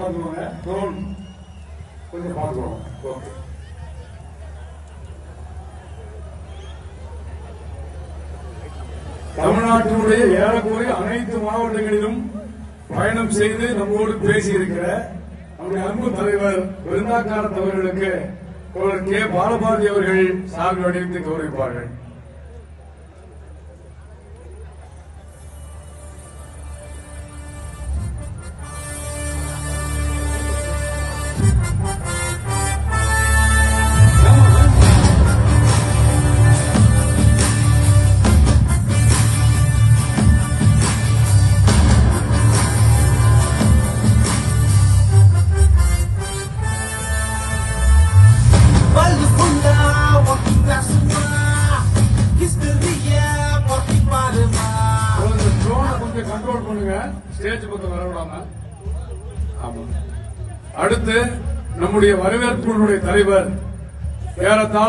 பார்த்துக்கோங்க. ட்ரோன் கொஞ்சம் பார்த்துக்கோங்க. ஓகே. தமிழ்நாட்டினுடைய ஏறக்குறைய அனைத்து மாவட்டங்களிலும் பயணம் செய்து நம்மோடு பேசியிருக்கிற நம்முடைய அன்பு தலைவர் விருந்தாக்காரத் அவர்களுக்கு கே பாலபாரதி அவர்கள் சால்வை அணிவித்து கௌரவிப்பார்கள். கண்ட்ரோல் பண்ணுங்க, ஸ்டேஜ் பக்கம் வரவிடாம. அடுத்து நம்முடைய வரவேற்புடைய தலைவர் ஏறத்தாழ